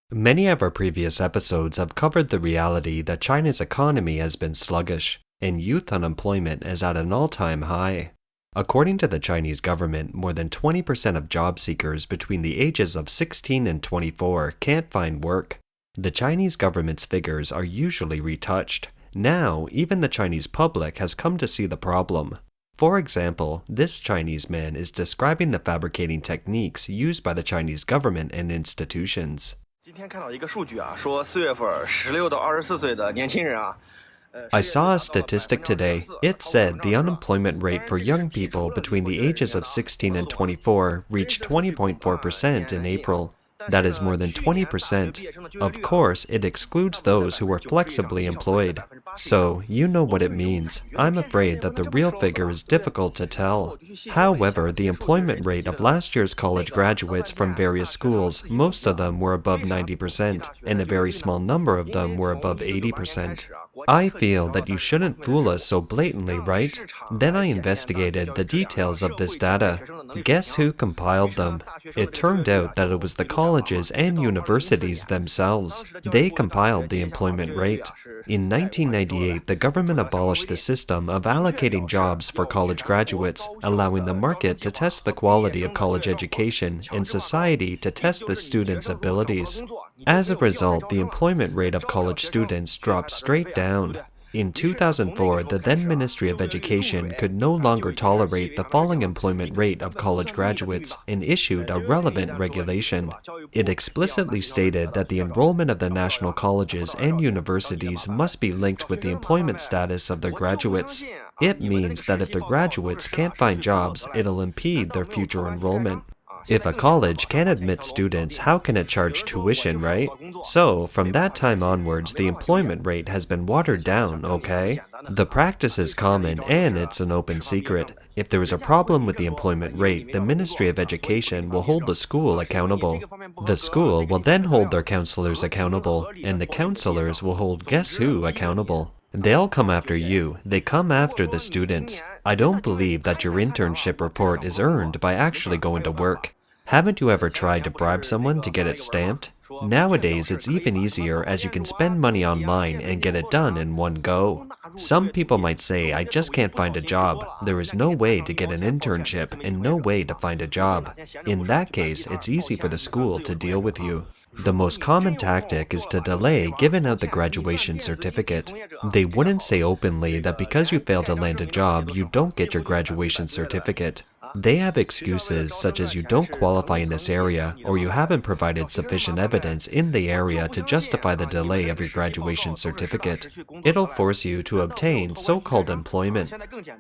Many of our previous episodes have covered the reality that China's economy has been sluggish, and youth unemployment is at an all-time high. According to the Chinese government, more than 20% of job seekers between the ages of 16 and 24 can't find work. The Chinese government's figures are usually retouched. Now, even the Chinese public has come to see the problem. For example, this Chinese man is describing the fabricating techniques used by the Chinese government and institutions. I saw a statistic today. It said the unemployment rate for young people between the ages of 16 and 24 reached 20.4% in April. That is more than 20%. Of course, it excludes those who were flexibly employed. So, you know what it means. I'm afraid that the real figure is difficult to tell. However, the employment rate of last year's college graduates from various schools, most of them were above 90%, and a very small number of them were above 80%. I feel that you shouldn't fool us so blatantly, right? Then I investigated the details of this data. Guess who compiled them? It turned out that it was the colleges and universities themselves. They compiled the employment rate. In 1998, the government abolished the system of allocating jobs for college graduates, allowing the market to test the quality of college education and society to test the students' abilities. As a result, the employment rate of college students dropped straight down. In 2004, the then Ministry of Education could no longer tolerate the falling employment rate of college graduates and issued a relevant regulation. It explicitly stated that the enrollment of the national colleges and universities must be linked with the employment status of their graduates. It means that if their graduates can't find jobs, it'll impede their future enrollment. If a college can't admit students, how can it charge tuition, right? So, from that time onwards, the employment rate has been watered down, okay? The practice is common, and it's an open secret. If there is a problem with the employment rate, the Ministry of Education will hold the school accountable. The school will then hold their counselors accountable, and the counselors will hold guess who accountable. They'll come after you. They come after the students. I don't believe that your internship report is earned by actually going to work. Haven't you ever tried to bribe someone to get it stamped? Nowadays, it's even easier as you can spend money online and get it done in one go. Some people might say, I just can't find a job. There is no way to get an internship and no way to find a job. In that case, it's easy for the school to deal with you. The most common tactic is to delay giving out the graduation certificate. They wouldn't say openly that because you fail to land a job, you don't get your graduation certificate. They have excuses such as you don't qualify in this area or you haven't provided sufficient evidence in the area to justify the delay of your graduation certificate. It'll force you to obtain so-called employment.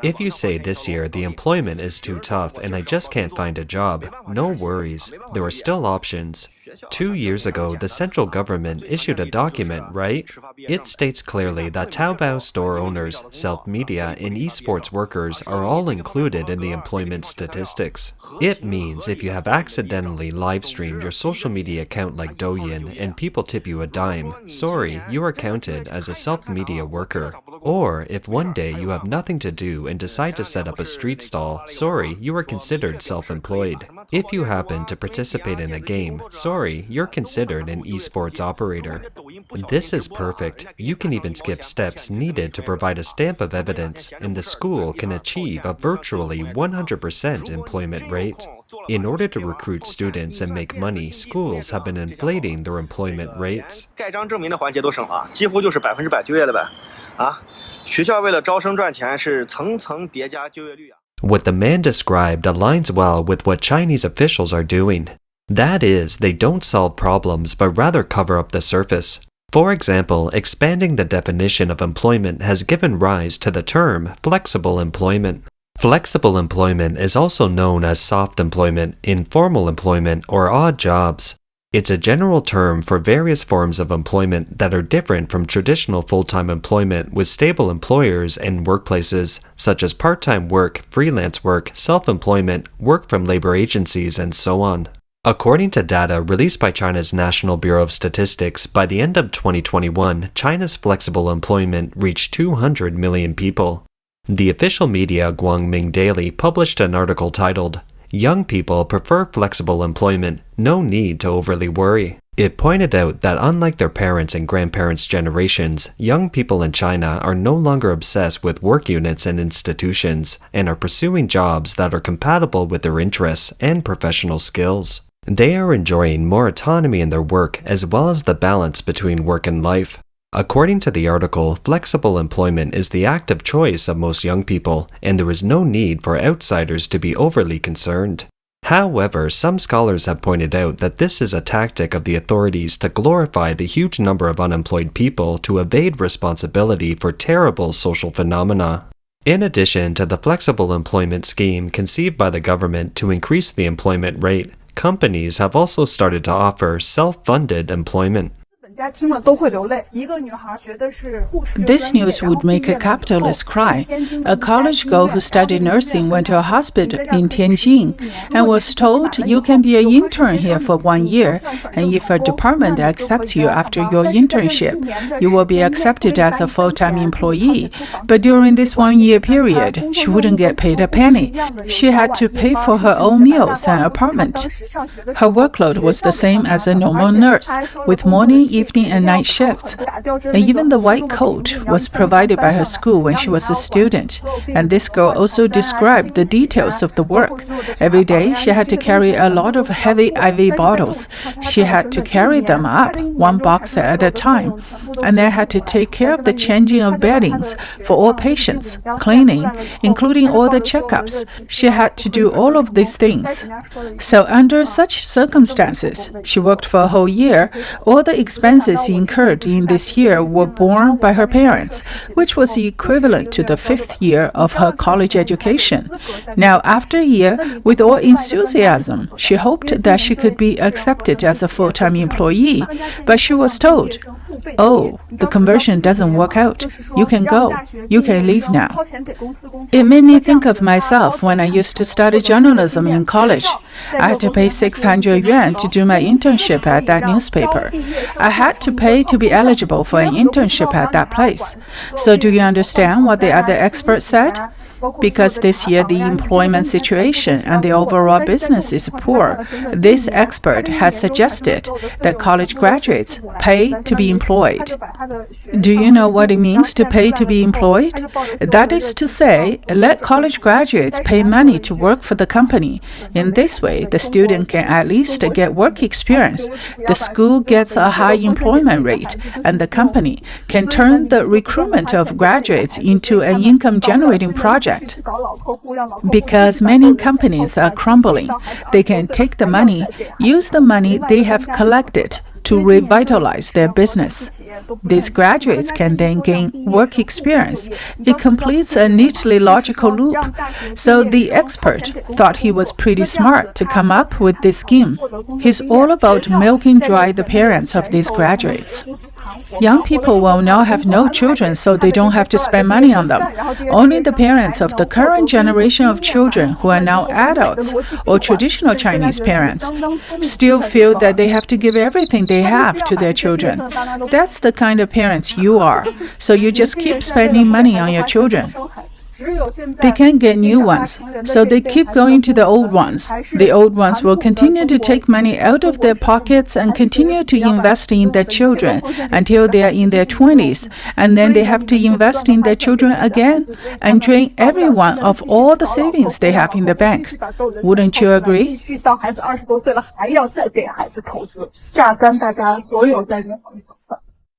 If you say this year the employment is too tough and I just can't find a job, no worries, there are still options. 2 years ago, the central government issued a document, right? It states clearly that Taobao store owners, self-media, and esports workers are all included in the employment statistics. It means if you have accidentally live-streamed your social media account like Douyin and people tip you a dime, sorry, you are counted as a self-media worker. Or, if one day you have nothing to do and decide to set up a street stall, sorry, you are considered self-employed. If you happen to participate in a game, sorry, you're considered an esports operator. This is perfect. You can even skip steps needed to provide a stamp of evidence, and the school can achieve a virtually 100% employment rate. In order to recruit students and make money, schools have been inflating their employment rates. What the man described aligns well with what Chinese officials are doing. That is, they don't solve problems but rather cover up the surface. For example, expanding the definition of employment has given rise to the term flexible employment. Flexible employment is also known as soft employment, informal employment, or odd jobs. It's a general term for various forms of employment that are different from traditional full-time employment with stable employers and workplaces, such as part-time work, freelance work, self-employment, work from labor agencies, and so on. According to data released by China's National Bureau of Statistics, by the end of 2021, China's flexible employment reached 200 million people. The official media Guangming Daily published an article titled, "Young people prefer flexible employment, no need to overly worry." It pointed out that unlike their parents' and grandparents' generations, young people in China are no longer obsessed with work units and institutions, and are pursuing jobs that are compatible with their interests and professional skills. They are enjoying more autonomy in their work as well as the balance between work and life. According to the article, flexible employment is the active choice of most young people, and there is no need for outsiders to be overly concerned. However, some scholars have pointed out that this is a tactic of the authorities to glorify the huge number of unemployed people to evade responsibility for terrible social phenomena. In addition to the flexible employment scheme conceived by the government to increase the employment rate, companies have also started to offer self-funded employment. This news would make a capitalist cry. A college girl who studied nursing went to a hospital in Tianjin and was told you can be an intern here for 1 year, and if a department accepts you after your internship, you will be accepted as a full-time employee. But during this 1 year period, she wouldn't get paid a penny. She had to pay for her own meals and apartment. Her workload was the same as a normal nurse, with morning, evening, and night shifts. And even the white coat was provided by her school when she was a student. And this girl also described the details of the work. Every day, she had to carry a lot of heavy IV bottles. She had to carry them up, one box at a time, and then had to take care of the changing of beddings for all patients, cleaning, including all the checkups. She had to do all of these things. So under such circumstances, she worked for a whole year. All the expenses incurred in this year were borne by her parents, which was equivalent to the 5th year of her college education. Now, after a year, with all enthusiasm, she hoped that she could be accepted as a full-time employee, but she was told, "Oh, the conversion doesn't work out. You can go. You can leave now." It made me think of myself when I used to study journalism in college. I had to pay 600 yuan to do my internship at that newspaper. I had to pay to be eligible for an internship at that place. So do you understand what the other experts said? Because this year the employment situation and the overall business is poor, this expert has suggested that college graduates pay to be employed. Do you know what it means to pay to be employed? That is to say, let college graduates pay money to work for the company. In this way, the student can at least get work experience, the school gets a high employment rate, and the company can turn the recruitment of graduates into an income-generating project. Because many companies are crumbling, they can take the money, use the money they have collected to revitalize their business. These graduates can then gain work experience. It completes a neatly logical loop. So the expert thought he was pretty smart to come up with this scheme. He's all about milking dry the parents of these graduates. Young people will now have no children, so they don't have to spend money on them. Only the parents of the current generation of children who are now adults or traditional Chinese parents still feel that they have to give everything they have to their children. That's the kind of parents you are. So you just keep spending money on your children. They can't get new ones, so they keep going to the old ones. The old ones will continue to take money out of their pockets and continue to invest in their children until they are in their 20s, and then they have to invest in their children again and drain everyone of all the savings they have in the bank. Wouldn't you agree?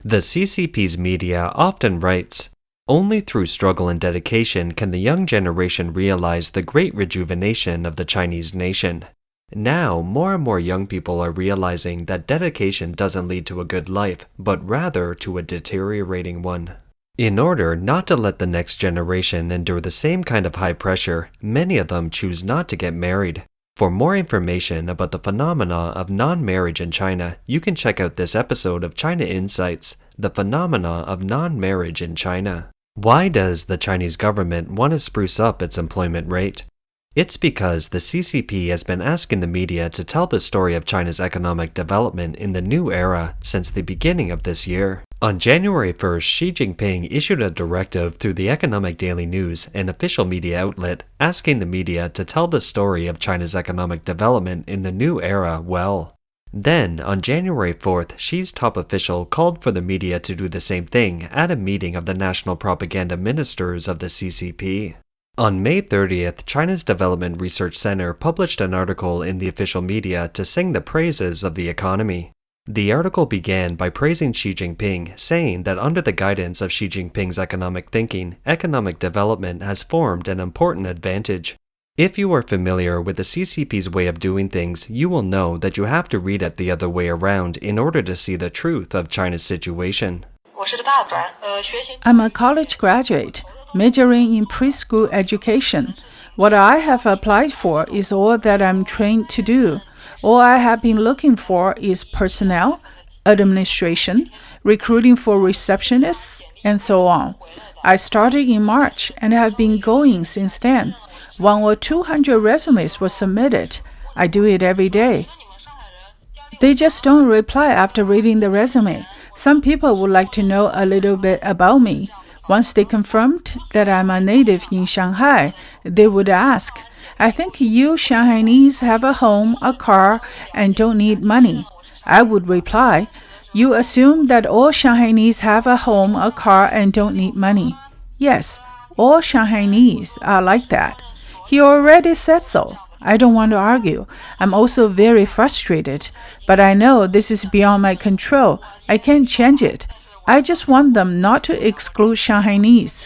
The CCP's media often writes, "Only through struggle and dedication can the young generation realize the great rejuvenation of the Chinese nation." Now, more and more young people are realizing that dedication doesn't lead to a good life, but rather to a deteriorating one. In order not to let the next generation endure the same kind of high pressure, many of them choose not to get married. For more information about the phenomena of non-marriage in China, you can check out this episode of China Insights, The Phenomena of Non-Marriage in China. Why does the Chinese government want to spruce up its employment rate? It's because the CCP has been asking the media to tell the story of China's economic development in the new era since the beginning of this year. On January 1st, Xi Jinping issued a directive through the Economic Daily News, an official media outlet, asking the media to tell the story of China's economic development in the new era well. Then, on January 4th, Xi's top official called for the media to do the same thing at a meeting of the national propaganda ministers of the CCP. On May 30th, China's Development Research Center published an article in the official media to sing the praises of the economy. The article began by praising Xi Jinping, saying that under the guidance of Xi Jinping's economic thinking, economic development has formed an important advantage. If you are familiar with the CCP's way of doing things, you will know that you have to read it the other way around in order to see the truth of China's situation. I'm a college graduate, majoring in preschool education. What I have applied for is all that I'm trained to do. All I have been looking for is personnel, administration, recruiting for receptionists, and so on. I started in March and have been going since then. 100 or 200 resumes were submitted. I do it every day. They just don't reply after reading the resume. Some people would like to know a little bit about me. Once they confirmed that I'm a native in Shanghai, they would ask, I think you Shanghainese have a home, a car, and don't need money. I would reply, you assume that all Shanghainese have a home, a car, and don't need money. Yes, all Shanghainese are like that. He already said so. I don't want to argue. I'm also very frustrated, but I know this is beyond my control. I can't change it. I just want them not to exclude Shanghainese.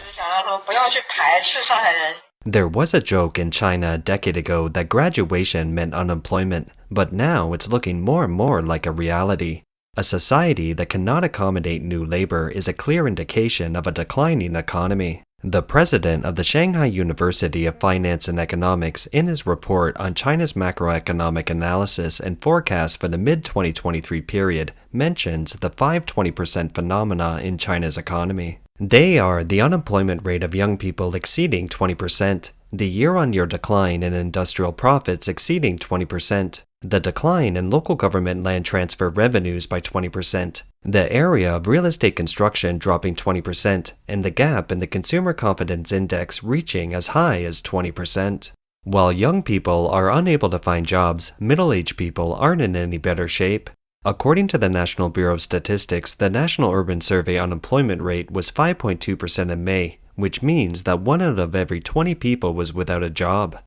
There was a joke in China a decade ago that graduation meant unemployment, but now it's looking more and more like a reality. A society that cannot accommodate new labor is a clear indication of a declining economy. The president of the Shanghai University of Finance and Economics, in his report on China's macroeconomic analysis and forecast for the mid-2023 period, mentions the 5-20% phenomena in China's economy. They are the unemployment rate of young people exceeding 20%, the year-on-year decline in industrial profits exceeding 20%, the decline in local government land transfer revenues by 20%, the area of real estate construction dropping 20%, and the gap in the consumer confidence index reaching as high as 20%. While young people are unable to find jobs, middle-aged people aren't in any better shape. According to the National Bureau of Statistics, the National Urban Survey unemployment rate was 5.2% in May, which means that 1 out of every 20 people was without a job.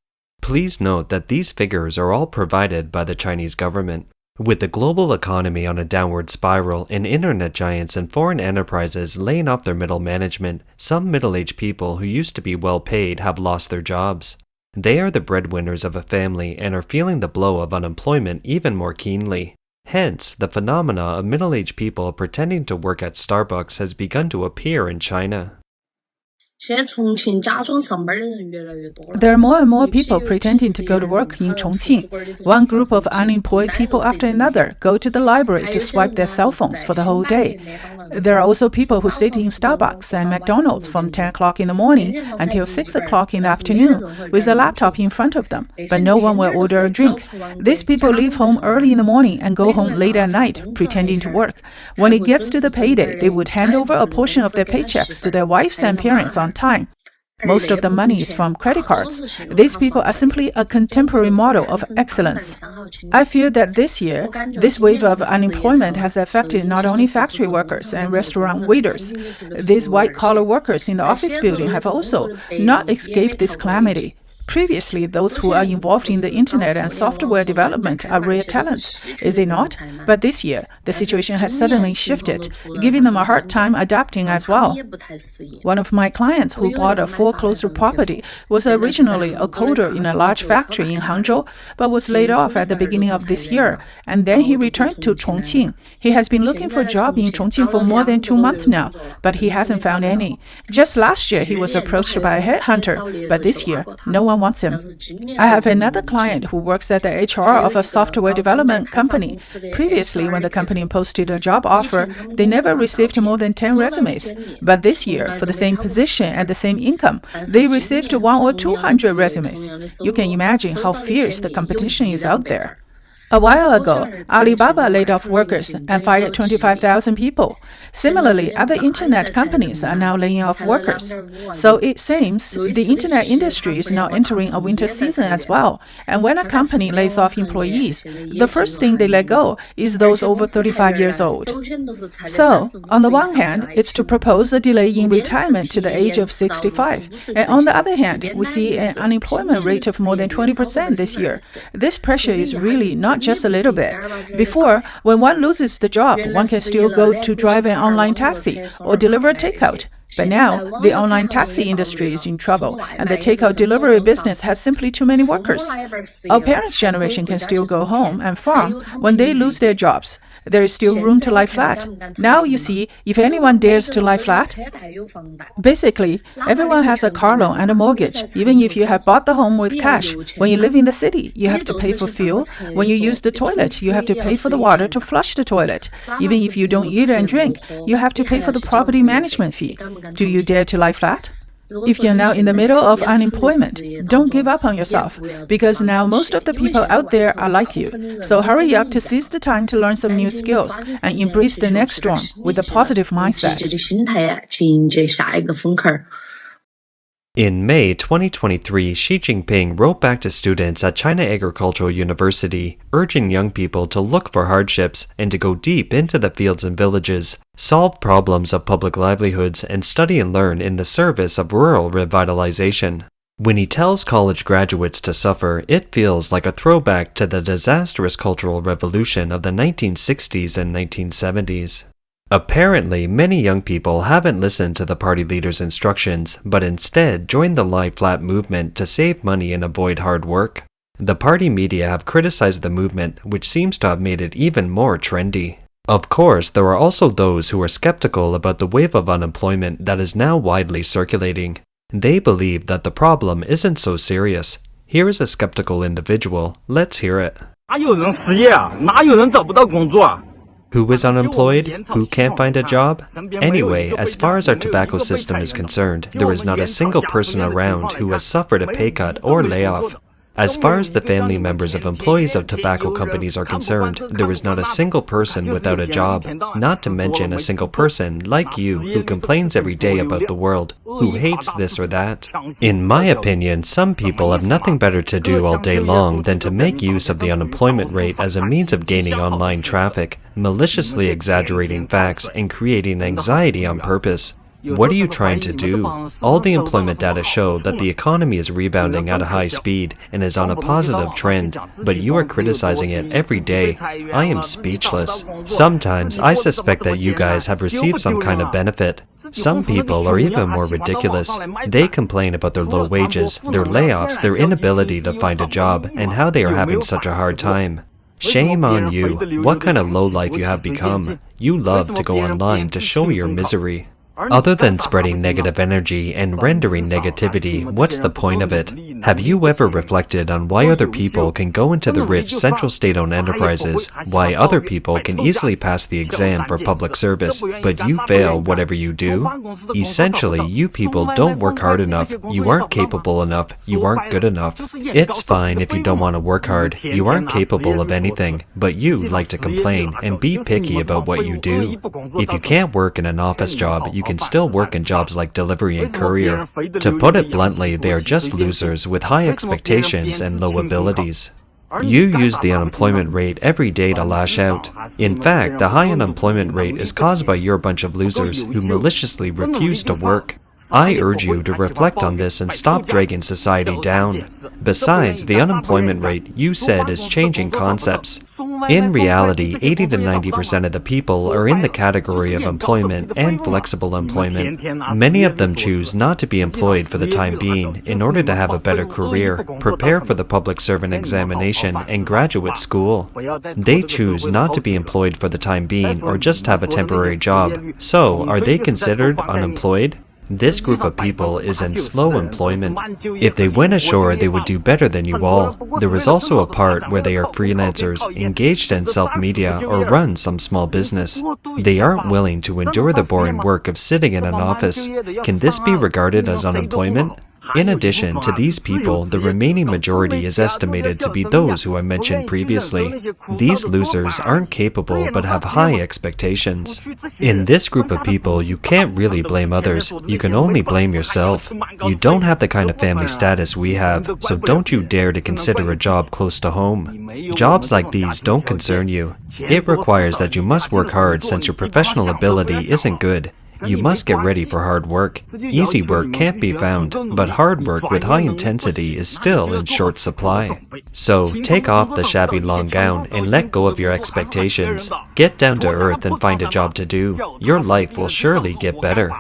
Please note that these figures are all provided by the Chinese government. With the global economy on a downward spiral and internet giants and foreign enterprises laying off their middle management, some middle-aged people who used to be well paid have lost their jobs. They are the breadwinners of a family and are feeling the blow of unemployment even more keenly. Hence, the phenomena of middle-aged people pretending to work at Starbucks has begun to appear in China. There are more and more people pretending to go to work in Chongqing. One group of unemployed people after another go to the library to swipe their cell phones for the whole day. There are also people who sit in Starbucks and McDonald's from 10 o'clock in the morning until 6 o'clock in the afternoon with a laptop in front of them, but no one will order a drink. These people leave home early in the morning and go home late at night, pretending to work. When it gets to the payday, they would hand over a portion of their paychecks to their wives and parents on time. Most of the money is from credit cards. These people are simply a contemporary model of excellence. I feel that this year, this wave of unemployment has affected not only factory workers and restaurant waiters. These white-collar workers in the office building have also not escaped this calamity. Previously, those who are involved in the internet and software development are rare talents, is it not? But this year, the situation has suddenly shifted, giving them a hard time adapting as well. One of my clients who bought a foreclosed property was originally a coder in a large factory in Hangzhou, but was laid off at the beginning of this year, and then he returned to Chongqing. He has been looking for a job in Chongqing for more than 2 months now, but he hasn't found any. Just last year, he was approached by a headhunter, but this year, no one wants him. I have another client who works at the HR of a software development company. Previously, when the company posted a job offer, they never received more than 10 resumes. But this year, for the same position and the same income, they received 100 or 200 resumes. You can imagine how fierce the competition is out there. A while ago, Alibaba laid off workers and fired 25,000 people. Similarly, other internet companies are now laying off workers. So it seems the internet industry is now entering a winter season as well. And when a company lays off employees, the first thing they let go is those over 35 years old. So, on the one hand, it's to propose a delay in retirement to the age of 65. And on the other hand, we see an unemployment rate of more than 20% this year. This pressure is really not just a little bit. Before, when one loses the job, one can still go to drive an online taxi or deliver a takeout. But now, the online taxi industry is in trouble, and the takeout delivery business has simply too many workers. Our parents' generation can still go home and farm when they lose their jobs. There is still room to lie flat. Now you see, if anyone dares to lie flat, basically, everyone has a car loan and a mortgage, even if you have bought the home with cash. When you live in the city, you have to pay for fuel. When you use the toilet, you have to pay for the water to flush the toilet. Even if you don't eat and drink, you have to pay for the property management fee. Do you dare to lie flat? If you're now in the middle of unemployment, don't give up on yourself, because now most of the people out there are like you. So hurry up to seize the time to learn some new skills and embrace the next storm with a positive mindset. In May 2023, Xi Jinping wrote back to students at China Agricultural University, urging young people to look for hardships and to go deep into the fields and villages, solve problems of public livelihoods, and study and learn in the service of rural revitalization. When he tells college graduates to suffer, it feels like a throwback to the disastrous Cultural Revolution of the 1960s and 1970s. Apparently, many young people haven't listened to the party leader's instructions, but instead joined the lie flat movement to save money and avoid hard work. The party media have criticized the movement, which seems to have made it even more trendy. Of course, there are also those who are skeptical about the wave of unemployment that is now widely circulating. They believe that the problem isn't so serious. Here is a skeptical individual. Let's hear it. Who is unemployed? Who can't find a job? Anyway, as far as our tobacco system is concerned, there is not a single person around who has suffered a pay cut or layoff. As far as the family members of employees of tobacco companies are concerned, there is not a single person without a job, not to mention a single person like you who complains every day about the world, who hates this or that. In my opinion, some people have nothing better to do all day long than to make use of the unemployment rate as a means of gaining online traffic, maliciously exaggerating facts, and creating anxiety on purpose. What are you trying to do? All the employment data show that the economy is rebounding at a high speed and is on a positive trend, but you are criticizing it every day. I am speechless. Sometimes I suspect that you guys have received some kind of benefit. Some people are even more ridiculous. They complain about their low wages, their layoffs, their inability to find a job, and how they are having such a hard time. Shame on you. What kind of lowlife you have become. You love to go online to show your misery. Other than spreading negative energy and rendering negativity, what's the point of it? Have you ever reflected on why other people can go into the rich central state-owned enterprises, why other people can easily pass the exam for public service, but you fail whatever you do? Essentially, you people don't work hard enough, you aren't capable enough, you aren't good enough. It's fine if you don't want to work hard, you aren't capable of anything, but you like to complain and be picky about what you do. If you can't work in an office job, you can still work in jobs like delivery and courier. To put it bluntly, they are just losers with high expectations and low abilities. You use the unemployment rate every day to lash out. In fact, the high unemployment rate is caused by your bunch of losers who maliciously refuse to work. I urge you to reflect on this and stop dragging society down. Besides, the unemployment rate, you said, is changing concepts. In reality, 80 to 90% of the people are in the category of employment and flexible employment. Many of them choose not to be employed for the time being in order to have a better career, prepare for the public servant examination, and graduate school. They choose not to be employed for the time being or just have a temporary job. So, are they considered unemployed? This group of people is in slow employment. If they went ashore, they would do better than you all. There is also a part where they are freelancers, engaged in self-media, or run some small business. They aren't willing to endure the boring work of sitting in an office. Can this be regarded as unemployment? In addition to these people, the remaining majority is estimated to be those who I mentioned previously. These losers aren't capable but have high expectations. In this group of people, you can't really blame others, you can only blame yourself. You don't have the kind of family status we have, so don't you dare to consider a job close to home. Jobs like these don't concern you. It requires that you must work hard since your professional ability isn't good. You must get ready for hard work. Easy work can't be found, but hard work with high intensity is still in short supply. So, take off the shabby long gown and let go of your expectations. Get down to earth and find a job to do. Your life will surely get better.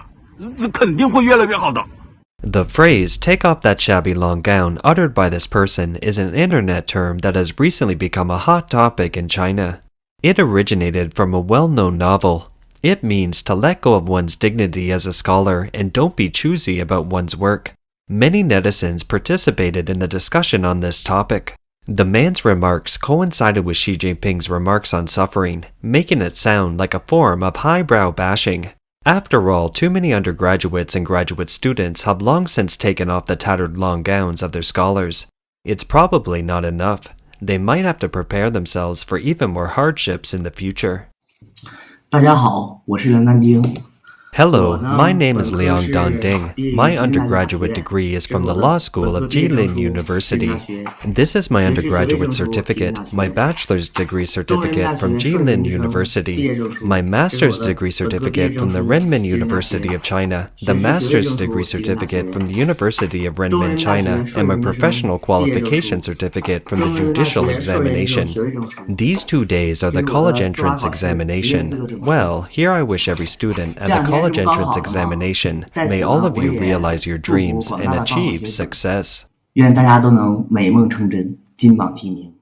The phrase, take off that shabby long gown, uttered by this person, is an internet term that has recently become a hot topic in China. It originated from a well-known novel. It means to let go of one's dignity as a scholar and don't be choosy about one's work. Many netizens participated in the discussion on this topic. The man's remarks coincided with Xi Jinping's remarks on suffering, making it sound like a form of highbrow bashing. After all, too many undergraduates and graduate students have long since taken off the tattered long gowns of their scholars. It's probably not enough. They might have to prepare themselves for even more hardships in the future. 大家好，我是梁丹丁。 Hello, my name is Liang Dan-ding. My undergraduate degree is from the law school of Jilin University. This is my undergraduate certificate, my bachelor's degree certificate from Jilin University, my master's degree certificate from the Renmin University of China, the master's degree certificate from the University of Renmin, China, and my professional qualification certificate from the judicial examination. These 2 days are the college entrance examination. Well, here I wish every student at the college entrance examination, may all of you realize your dreams and achieve success. 愿大家都能美梦成真，金榜题名。